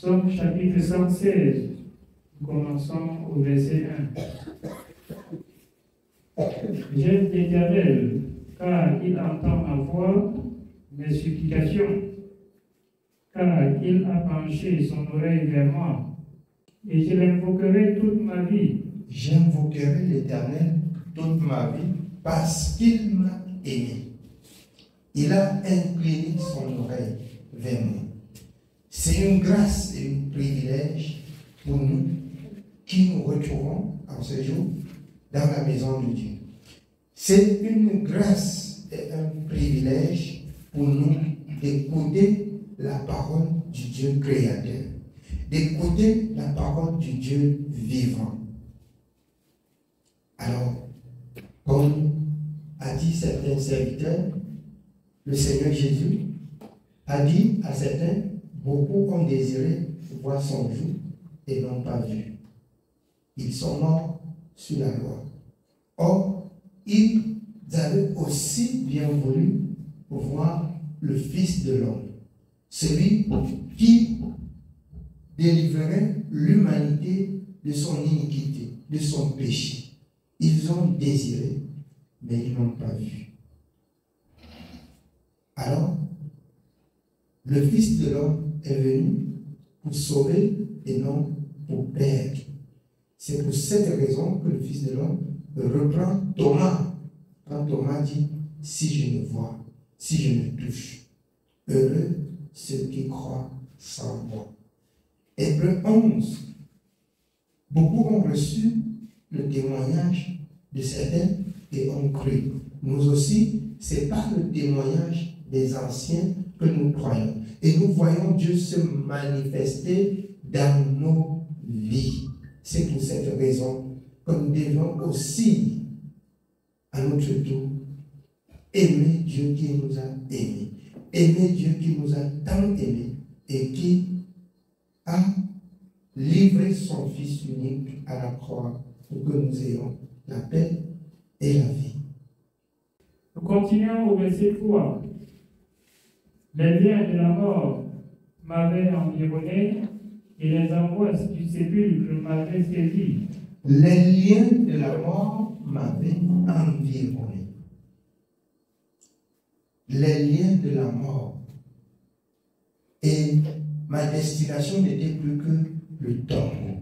Psaume chapitre 116, commençons au verset 1. J'aime l'Éternel, car il entend ma voix, mes supplications, car il a penché son oreille vers moi, et je l'invoquerai toute ma vie. J'invoquerai l'Éternel toute ma vie, parce qu'il m'a aimé. Il a incliné son oreille vers moi. C'est une grâce et un privilège pour nous qui nous retrouvons en ce jour dans la maison de Dieu. C'est une grâce et un privilège pour nous d'écouter la parole du Dieu créateur, d'écouter la parole du Dieu vivant. Alors, comme a dit certains serviteurs, le Seigneur Jésus a dit à certains, beaucoup ont désiré voir son jour et n'ont pas vu. Ils sont morts sur la loi. Or, ils avaient aussi bien voulu voir le Fils de l'homme, celui qui délivrerait l'humanité de son iniquité, de son péché. Ils ont désiré, mais ils n'ont pas vu. Alors, le Fils de l'homme est venu pour sauver et non pour perdre. C'est pour cette raison que le Fils de l'homme reprend Thomas. Quand Thomas dit, si je ne vois, si je ne touche, heureux ceux qui croient sans moi. Hébreux 11. Beaucoup ont reçu le témoignage de certains et ont cru. Nous aussi, c'est par le témoignage des anciens que nous croyons. Et nous voyons Dieu se manifester dans nos vies. C'est pour cette raison que nous devons aussi, à notre tour, aimer Dieu qui nous a aimés. Aimer Dieu qui nous a tant aimés et qui a livré son Fils unique à la croix pour que nous ayons la paix et la vie. Nous continuons au verset 3. Les liens de la mort m'avaient environné et les angoisses du sépulcre m'avaient saisi. Les liens de la mort m'avaient environné. Les liens de la mort. Et ma destination n'était plus que le tombeau.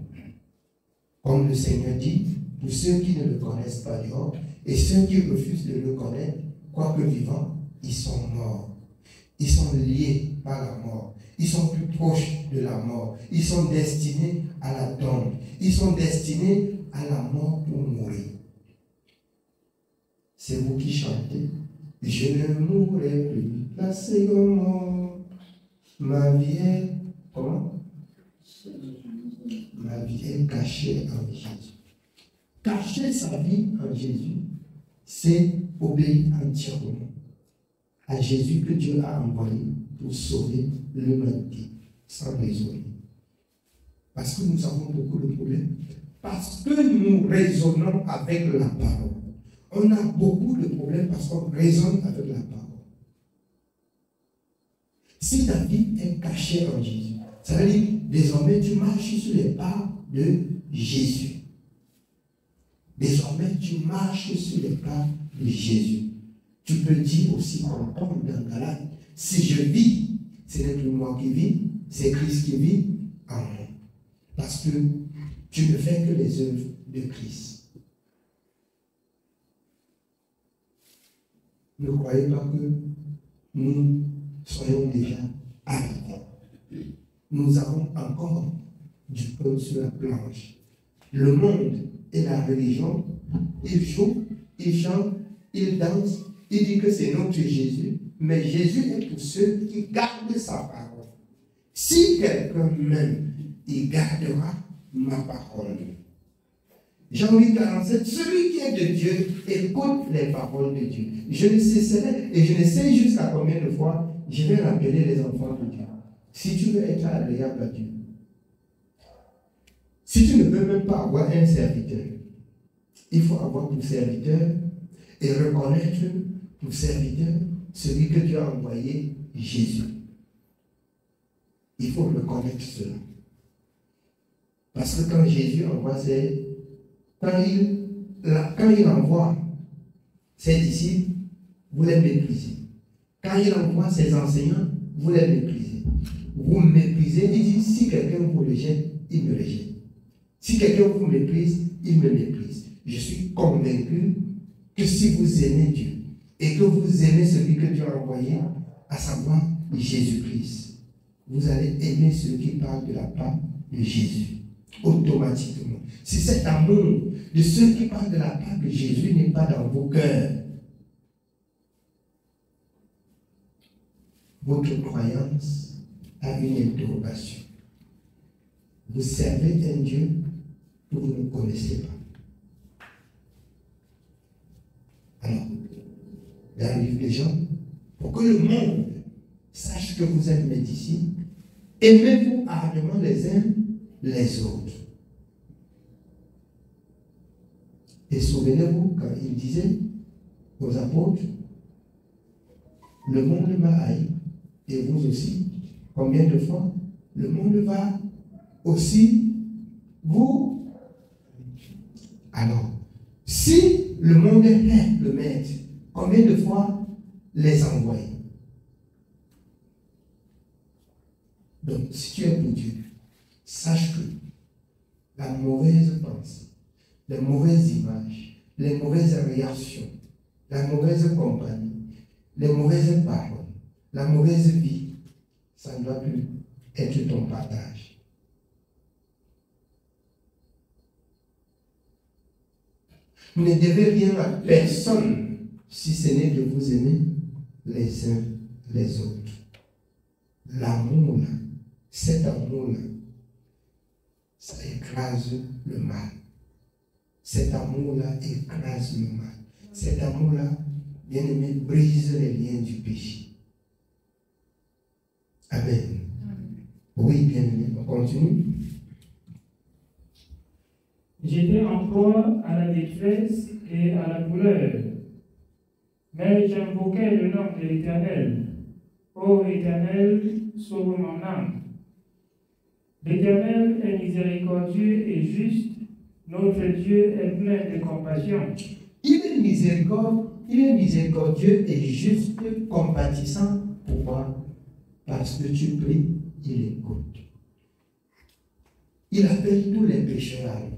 Comme le Seigneur dit, pour ceux qui ne le connaissent pas dehors, et ceux qui refusent de le connaître, quoique vivants, ils sont morts. Ils sont liés par la mort. Ils sont plus proches de la mort. Ils sont destinés à la tombe. Ils sont destinés à la mort pour mourir. C'est vous qui chantez. Je ne mourrai plus. La seconde mort. Ma vie est... Comment? Ma vie est cachée en Jésus. Cacher sa vie en Jésus, c'est obéir entièrement à Jésus que Dieu a envoyé pour sauver l'humanité, sans raisonner. Parce que nous avons beaucoup de problèmes. Parce que nous raisonnons avec la parole. On a beaucoup de problèmes parce qu'on raisonne avec la parole. Si ta vie est cachée en Jésus, ça veut dire désormais tu marches sur les pas de Jésus. Désormais tu marches sur les pas de Jésus. Tu peux dire aussi comme Paul dans Galates, si je vis, ce n'est plus moi qui vis, c'est Christ qui vit en moi. Parce que tu ne fais que les œuvres de Christ. Ne croyez pas que nous soyons déjà arrivés. Nous avons encore du pain sur la planche. Le monde et la religion, ils jouent, ils chantent, ils dansent, ils disent que c'est notre Jésus, mais Jésus est pour ceux qui gardent sa parole. Si quelqu'un m'aime, il gardera ma parole. Jean 8, 47, celui qui est de Dieu écoute les paroles de Dieu. Je ne cesserai et je ne sais jusqu'à combien de fois je vais rappeler les enfants de Dieu. Si tu veux être agréable à Dieu, si tu ne peux même pas avoir un serviteur, il faut avoir pour serviteur et reconnaître pour serviteur celui que Dieu a envoyé, Jésus. Il faut reconnaître cela. Parce que quand Jésus envoie quand il envoie ses disciples, vous les méprisez. Quand il envoie ses enseignants, vous les méprisez. Vous méprisez, il dit, si quelqu'un vous rejette, il me rejette. Si quelqu'un vous méprise, il me méprise. Je suis convaincu que si vous aimez Dieu et que vous aimez celui que Dieu a envoyé, à savoir Jésus-Christ, vous allez aimer ceux qui parlent de la part de Jésus. Automatiquement. Si cet amour de ceux qui parlent de la part de Jésus n'est pas dans vos cœurs, votre croyance a une interrogation. Vous servez un Dieu que vous ne connaissez pas. Alors, dans le livre de Jean, pour que le monde sache que vous êtes mes disciples, aimez-vous ardemment les uns les autres. Et souvenez-vous quand il disait aux apôtres, le monde m'a haï, et vous aussi. Combien de fois le monde va aussi vous? Alors, si le monde hait le maître, combien de fois les envoyer? Donc, si tu es pour Dieu, sache que la mauvaise pensée, les mauvaises images, les mauvaises réactions, la mauvaise compagnie, les mauvaises paroles, la mauvaise vie, ça ne doit plus être ton partage. Vous ne devez rien à personne si ce n'est de vous aimer les uns les autres. L'amour, cet amour-là, ça écrase le mal. Cet amour-là écrase le mal. Cet amour-là, bien aimé, brise les liens du péché. Amen. Oui, bien aimé, on continue. J'étais en proie à la détresse et à la douleur, mais j'invoquais le nom de l'Éternel. Ô Éternel, sauve mon âme. L'Éternel est miséricordieux et juste. Notre Dieu est plein de compassion. Il est miséricordieux et juste, compatissant. Pourquoi? Parce que tu pries, il écoute. Il appelle tous les pécheurs à lui.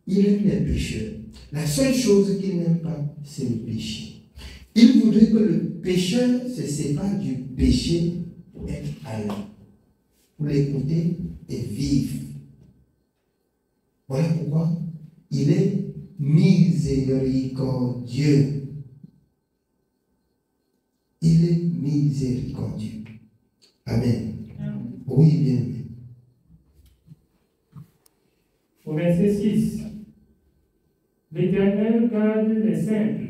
Il aime les pécheurs. La seule chose qu'il n'aime pas, c'est le péché. Il voudrait que le pécheur se sépare du péché pour être à lui, pour l'écouter et vivre. Voilà pourquoi il est miséricordieux. Il est miséricordieux. Amen. Oui, bien aimé. Au verset 6, l'Éternel garde les simples.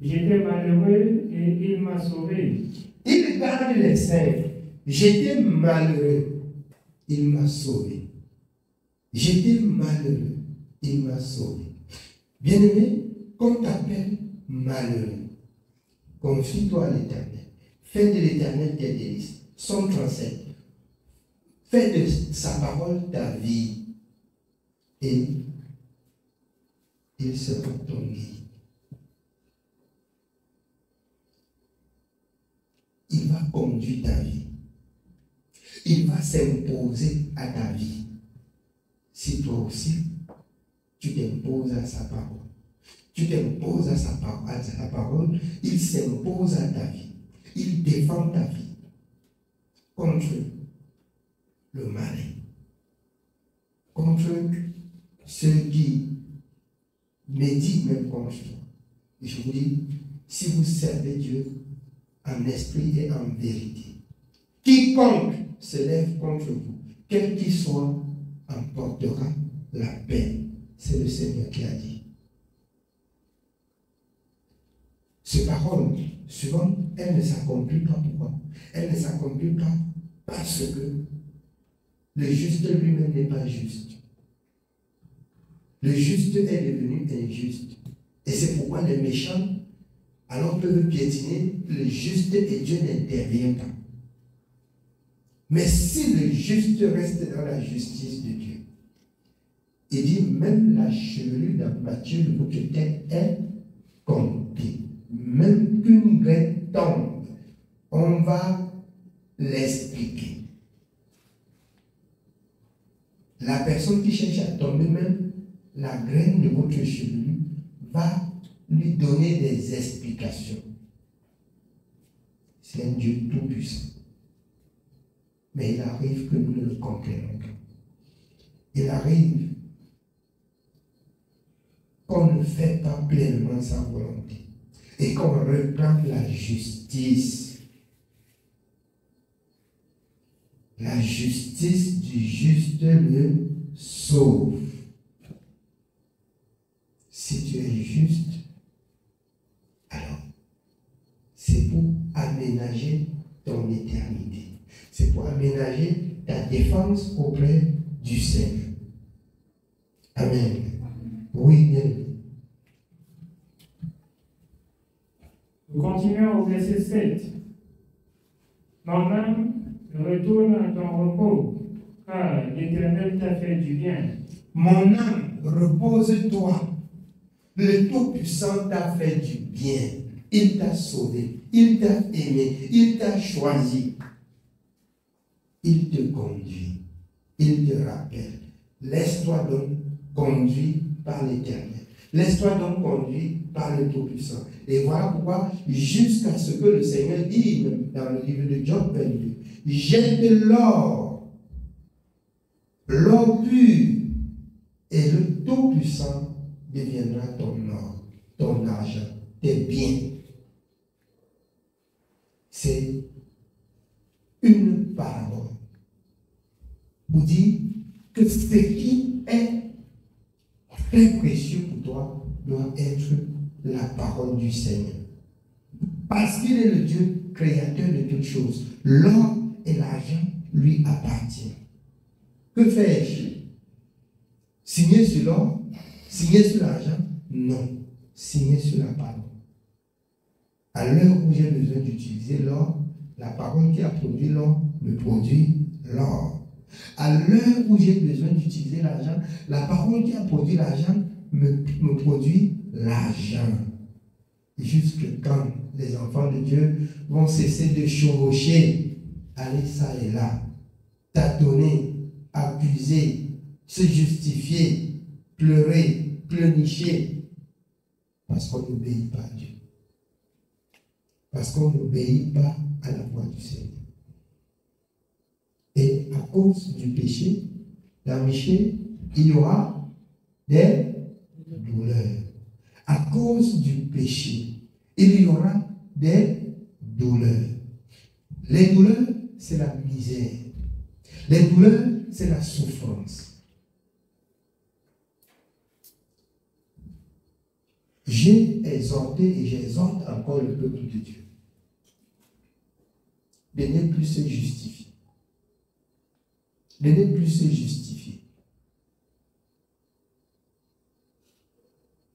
J'étais malheureux et il m'a sauvé. Il garde les simples. J'étais malheureux. Il m'a sauvé. J'étais malheureux. Il m'a sauvé. Bien-aimé, qu'on t'appelle malheureux, confie-toi à l'Éternel. Fais de l'Éternel tes délices. Somme 37. Fais de sa parole ta vie. Et il sera ton guide. Il va conduire ta vie. Il va s'imposer à ta vie. Si toi aussi, tu t'imposes à sa parole. Tu t'imposes à sa parole, il s'impose à ta vie. Il défend ta vie contre le malin, contre ceux qui méditent même contre toi. Et je vous dis, si vous servez Dieu en esprit et en vérité, quiconque se lève contre vous, quel qu'il soit, emportera la paix. C'est le Seigneur qui a dit. Ces paroles, souvent, elles ne s'accomplissent pas. Pourquoi? Elles ne s'accomplissent pas parce que le juste lui-même n'est pas juste. Le juste est devenu injuste. Et c'est pourquoi les méchants, alors peuvent piétiner le juste et Dieu n'intervient pas. Mais si le juste reste dans la justice de Dieu, il dit même la chevelure d'un Matthieu de votre tête est comptée. Même qu'une graine tombe, on va l'expliquer. La personne qui cherche à tomber, même la graine de votre chevelure, va lui donner des explications. C'est un Dieu tout-puissant. Mais il arrive que nous ne le comprenons pas. Il arrive qu'on ne fait pas pleinement sa volonté et qu'on réclame la justice. La justice du juste le sauve. Si tu es juste, alors c'est pour aménager ton éternité. C'est pour aménager ta défense auprès du Seigneur. Amen. Oui, bien. Nous continuons au verset 7. Mon âme, retourne à ton repos, car l'Éternel t'a fait du bien. Mon âme, repose-toi. Le Tout-Puissant t'a fait du bien. Il t'a sauvé. Il t'a aimé. Il t'a choisi. Il te conduit. Il te rappelle. Laisse-toi donc conduire par l'Éternel. Laisse-toi donc conduire par le Tout-Puissant. Et voilà pourquoi, jusqu'à ce que le Seigneur dit dans le livre de Job 22, jette l'or pur, et le Tout-Puissant deviendra ton or, ton argent, tes biens. C'est une parabole pour dire que ce qui est très précieux pour toi doit être la parole du Seigneur. Parce qu'il est le Dieu créateur de toutes choses. L'or et l'argent lui appartiennent. Que fais-je? Signer sur l'or? Signer sur l'argent? Non. Signer sur la parole. À l'heure où j'ai besoin d'utiliser l'or, la parole qui a produit l'or me produit l'or. À l'heure où j'ai besoin d'utiliser l'argent, la parole qui a produit l'argent me produit l'argent. Jusque quand les enfants de Dieu vont cesser de chevaucher, aller ça et là, tâtonner, accuser, se justifier, pleurer, pleurnicher, parce qu'on n'obéit pas à Dieu. Parce qu'on n'obéit pas à la voix du Seigneur. Et à cause du péché, dans Michée, il y aura des douleurs. À cause du péché, il y aura des douleurs. Les douleurs, c'est la misère. Les douleurs, c'est la souffrance. J'ai exhorté et j'exhorte encore le peuple de Dieu de ne plus se justifier. De ne plus se justifier.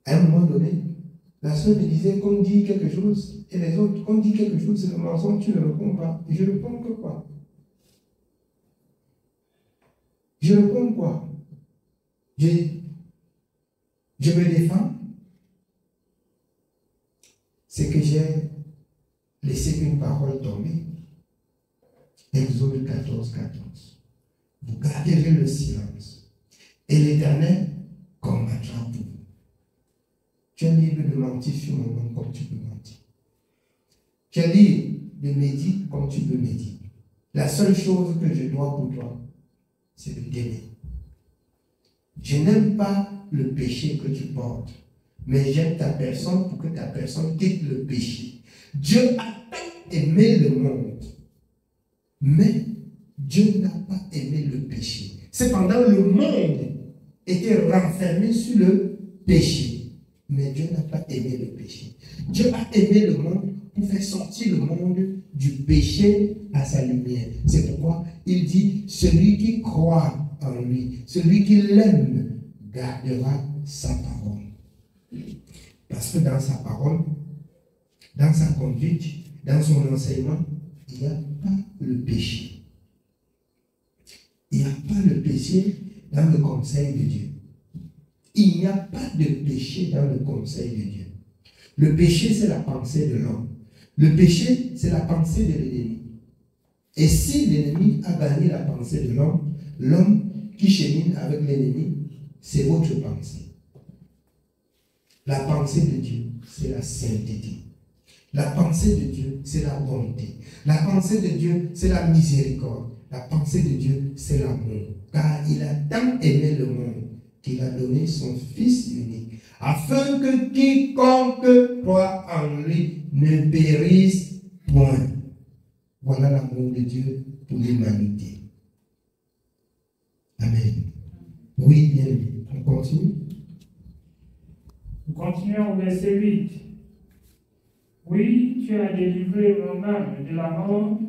À un moment donné, la soeur me disait qu'on dit quelque chose et les autres, qu'on dit quelque chose, c'est le mensonge, tu ne réponds pas. Et je réponds que quoi? Je réponds quoi? Je me défends. C'est que j'ai laissé une parole tomber. Exode 14, 14. Vous garderez le silence. Et l'Éternel combattra pour vous. Tu es libre de mentir sur mon nom comme tu peux mentir. Tu es libre de méditer comme tu peux méditer. La seule chose que je dois pour toi, c'est de t'aimer. Je n'aime pas le péché que tu portes, mais j'aime ta personne pour que ta personne quitte le péché. Dieu a tant aimé le monde, mais Dieu n'a pas aimé le péché. Cependant, le monde était renfermé sur le péché, mais Dieu n'a pas aimé le péché. Dieu a aimé le monde pour faire sortir le monde du péché à sa lumière. C'est pourquoi il dit, celui qui croit en lui, celui qui l'aime, gardera sa parole. Parce que dans sa parole, dans sa conduite, dans son enseignement, il n'y a pas le péché. a pas le péché dans le conseil de Dieu. Il n'y a pas de péché dans le conseil de Dieu. Le péché, c'est la pensée de l'homme. Le péché, c'est la pensée de l'ennemi. Et si l'ennemi a gagné la pensée de l'homme, l'homme qui chemine avec l'ennemi, c'est votre pensée. La pensée de Dieu, c'est la sainteté. La pensée de Dieu, c'est la bonté. La pensée de Dieu, c'est la miséricorde. La pensée de Dieu, c'est l'amour. Car il a tant aimé le monde qu'il a donné son Fils unique, afin que quiconque croit en lui ne périsse point. Voilà l'amour de Dieu pour l'humanité. Amen. Oui, bien, on continue. Nous continuons au verset 8. Oui, tu as délivré mon âme de la mort,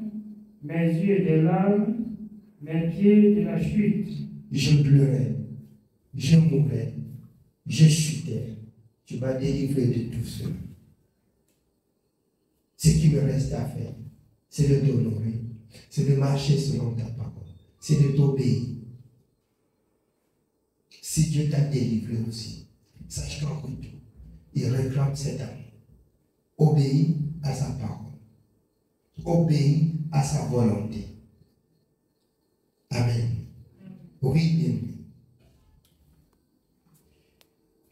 mes yeux des larmes, mes pieds de la chute. Je pleurais, je mourais, je chutais. Tu m'as délivré de tout cela. Ce qui me reste à faire, c'est de t'honorer, c'est de marcher selon ta parole, c'est de t'obéir. Si Dieu t'a délivré aussi, sache qu'en retour, il réclame cet amour. Obéis à sa parole. Obéis à sa volonté. Amen. Oui, bien.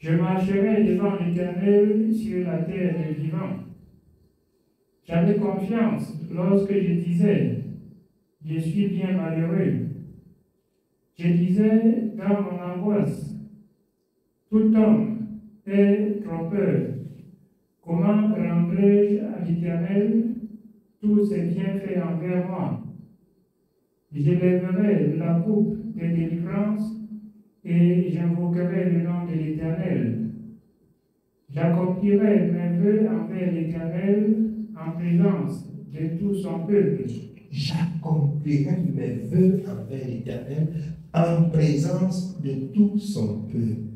Je marcherai devant l'Éternel sur la terre des vivants. J'avais confiance lorsque je disais, je suis bien malheureux. Je disais dans mon angoisse, tout homme est trompeur. Comment rendrai-je à l'Éternel tous ses bienfaits envers moi? Je lèverai la coupe de délivrance et j'invoquerai le nom de l'Éternel. J'accomplirai mes vœux envers l'Éternel en présence de tout son peuple. J'accomplirai mes vœux envers l'Éternel en présence de tout son peuple.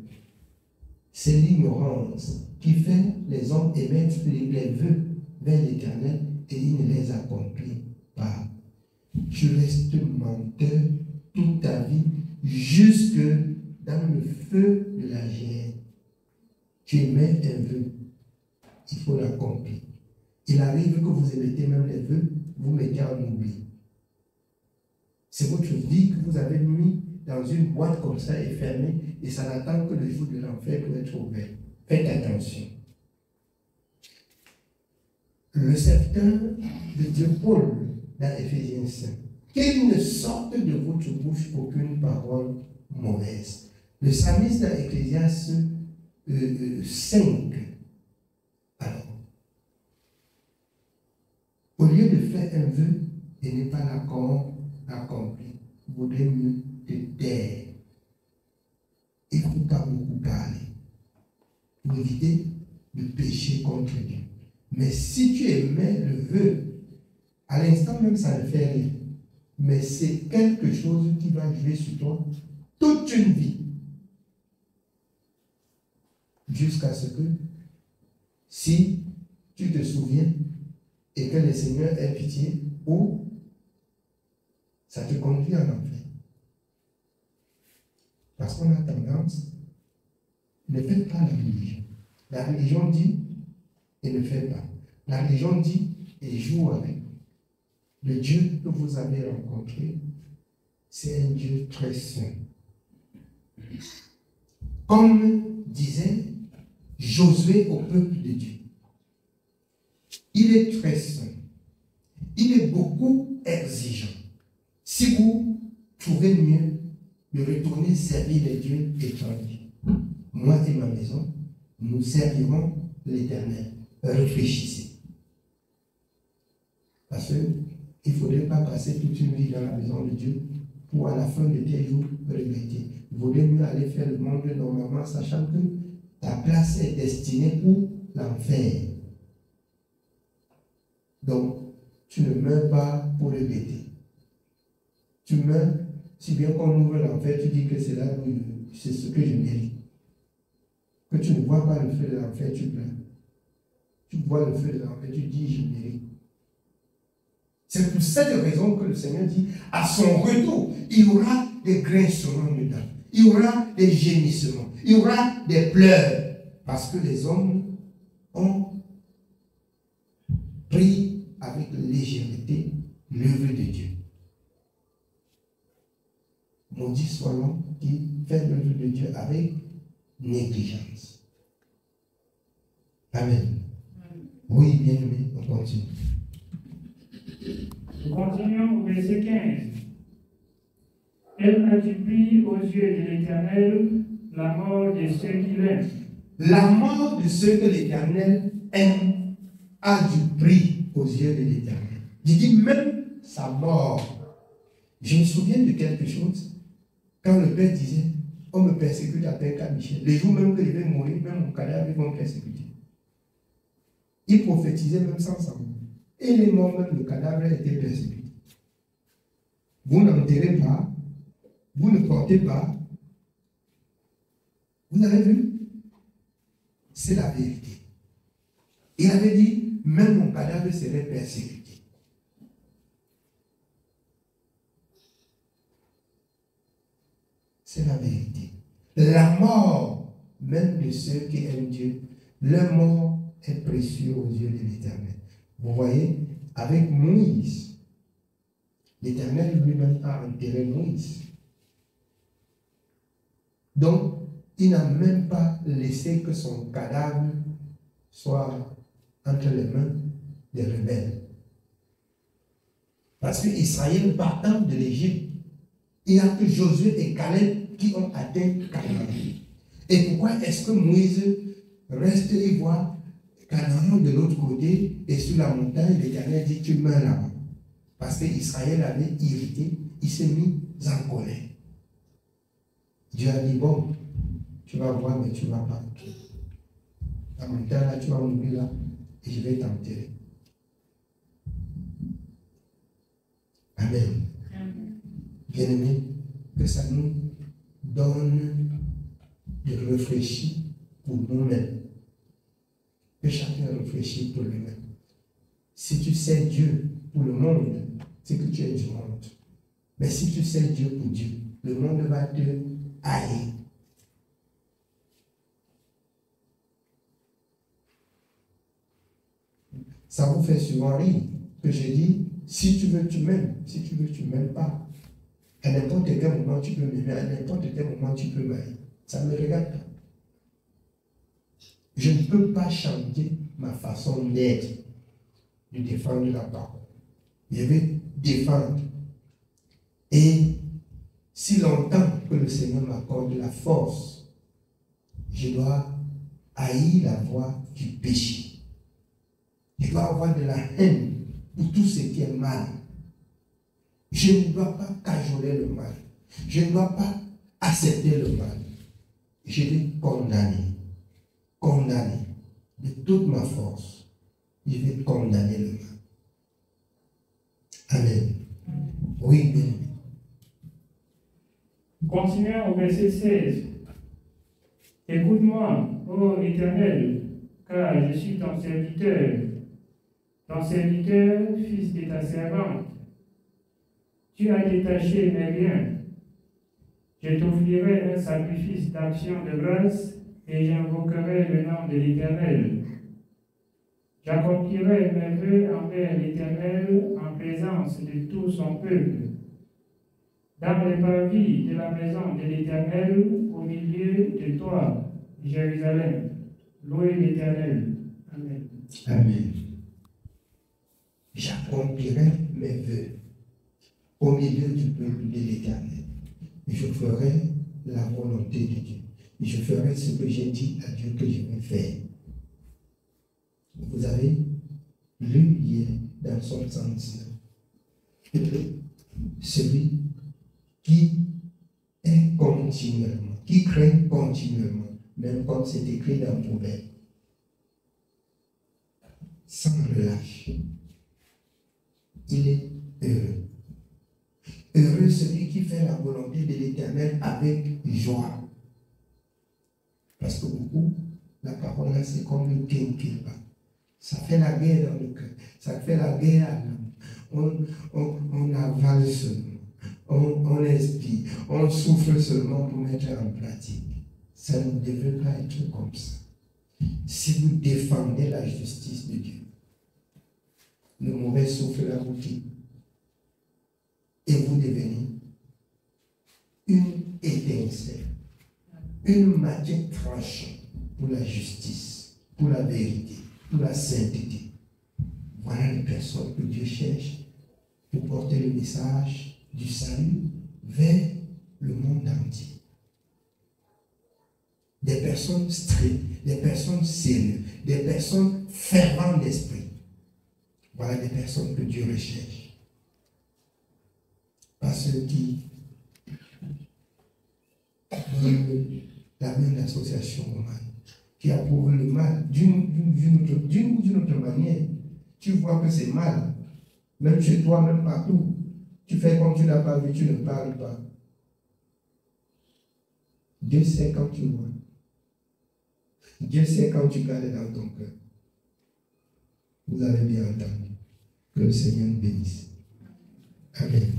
C'est l'ignorance qui fait les hommes émettre les vœux vers l'Éternel et il ne les accomplit pas. Tu restes menteur toute ta vie jusque dans le feu de la gêne. Tu émets un vœu, il faut l'accomplir. Il arrive que vous émettez même les vœux, vous mettez en oubli. C'est votre vie que vous avez mis dans une boîte comme ça et fermée, et ça n'attend que le jour de l'enfer pour être ouvert. Faites attention. Le serviteur de Dieu, Paul, dans Éphésiens 5, qu'il ne sorte de votre bouche aucune parole mauvaise. Le psalmiste dans Ecclésiaste 5, alors, au lieu de faire un vœu et ne pas l'accomplir, vous vaudrait mieux te taire. Il ne faut pas beaucoup parler pour éviter de pécher contre Dieu. Mais si tu émets le vœu, à l'instant même ça ne fait rien. Mais c'est quelque chose qui va jouer sur toi toute une vie. Jusqu'à ce que, si tu te souviens et que le Seigneur ait pitié, ou ça te conduit en enfer. Parce qu'on a tendance, ne faites pas la religion. La religion dit, et ne faites pas. La religion dit, et joue avec. Le Dieu que vous avez rencontré, c'est un Dieu très saint. Comme disait Josué au peuple de Dieu, il est très saint. Il est beaucoup exigeant. Si vous trouvez mieux de retourner servir les dieux étrangers, moi et ma maison, nous servirons l'Éternel. Réfléchissez. Parce qu'il ne faudrait pas passer toute une vie dans la maison de Dieu pour à la fin de tes jours regretter. Il vaudrait mieux aller faire le monde normalement, sachant que ta place est destinée pour l'enfer. Donc, tu ne meurs pas pour regretter. Tu meurs, si bien qu'on ouvre l'enfer, tu dis que c'est là où c'est ce que je mérite. Que tu ne vois pas le feu de l'enfer, tu pleures. Tu vois le feu de l'enfer, tu dis je mérite. C'est pour cette raison que le Seigneur dit, à son retour, il y aura des grincements de dents, il y aura des gémissements, il y aura des pleurs, parce que les hommes ont pris avec légèreté l'œuvre de Dieu. Maudit soit l'homme qui fait l'œuvre de Dieu avec négligence. Amen. Oui, bien aimé, on continue. Nous continuons au verset 15. Elle a du prix aux yeux de l'Éternel la mort de ceux qui l'aiment. La mort de ceux que l'Éternel aime a du prix aux yeux de l'Éternel. Je dis même sa mort. Je me souviens de quelque chose. Quand le Père disait, on me persécute à Père Michel. Les jours même que je vais mourir, même mon cadavre vont me persécuter. Il prophétisait même sans savoir. Et les morts, même le cadavre, était persécuté. Vous n'enterrez pas, vous ne portez pas. Vous avez vu? C'est la vérité. Il avait dit, même mon cadavre serait persécuté. C'est la vérité. La mort, même de ceux qui aiment Dieu, leur mort est précieux aux yeux de l'Éternel. Vous voyez, avec Moïse, l'Éternel lui-même a enterré Moïse. Donc, il n'a même pas laissé que son cadavre soit entre les mains des rebelles. Parce que Israël, partant de l'Égypte, il n'y a que Josué et Caleb qui ont atteint Canaan. Et pourquoi est-ce que Moïse reste et voit Canaan de l'autre côté et sur la montagne, l'Éternel dit tu meurs là-bas? Parce qu'Israël avait irrité, il s'est mis en colère. Dieu a dit bon, tu vas voir, mais tu ne vas pas entrer. La montagne là, tu vas mourir là et je vais t'enterrer. Amen. Bien-aimés, que ça nous donne de réfléchir pour nous-mêmes. Que chacun réfléchisse pour lui-même. Si tu sais Dieu pour le monde, c'est que tu es du monde. Mais si tu sais Dieu pour Dieu, le monde va te haïr. Ça vous fait souvent rire que je dis, si tu veux, tu m'aimes. Si tu veux, tu ne m'aimes pas. À n'importe quel moment, tu peux m'aimer. À n'importe quel moment, tu peux m'aimer. Ça ne me regarde pas. Je ne peux pas changer ma façon d'être, de défendre la parole. Je vais défendre. Et si longtemps que le Seigneur m'accorde la force, je dois haïr la voie du péché. Je dois avoir de la haine pour tout ce qui est mal. Je ne dois pas cajoler le mal. Je ne dois pas accepter le mal. Je vais condamner. Condamner. De toute ma force, je vais condamner le mal. Amen. Oui, bien. Continuons au verset 16. Écoute-moi, ô Éternel, car je suis ton serviteur, fils de ta servante. Tu as détaché mes biens. Je t'offrirai un sacrifice d'action de grâce et j'invoquerai le nom de l'Éternel. J'accomplirai mes vœux envers l'Éternel en présence de tout son peuple. Dans les parvis de la maison de l'Éternel, au milieu de toi, Jérusalem. Louez l'Éternel. Amen. Amen. J'accomplirai mes vœux au milieu du peuple de l'Éternel. Je ferai la volonté de Dieu. Je ferai ce que j'ai dit à Dieu que je vais faire. Vous avez lu hier dans Psaume 119. Celui qui est continuellement, qui craint continuellement, même quand c'est écrit dans le proverbe, sans relâche, il est heureux. Heureux celui qui fait la volonté de l'Éternel avec joie. Parce que beaucoup, la parole là, c'est comme le quinquilba. Ça fait la guerre dans le cœur. Ça fait la guerre à l'âme. on avale seulement, on inspire, on souffle seulement pour mettre en pratique. Ça ne devrait pas être comme ça. Si vous défendez la justice de Dieu, le mauvais souffle aboutit et vous devenez une étincelle, une matière tranchante pour la justice, pour la vérité, pour la sainteté. Voilà les personnes que Dieu cherche pour porter le message du salut vers le monde entier. Des personnes strictes, des personnes sérieuses, des personnes ferventes d'esprit. Voilà des personnes que Dieu recherche. Pas ceux qui la même association romane, qui approuve le mal d'une autre manière. Tu vois que c'est mal, même chez toi, même partout. Tu fais comme tu n'as pas vu, tu ne parles pas. Dieu sait quand tu vois. Dieu sait quand tu gardes dans ton cœur. Vous avez bien entendu. Que le Seigneur nous bénisse. Amen.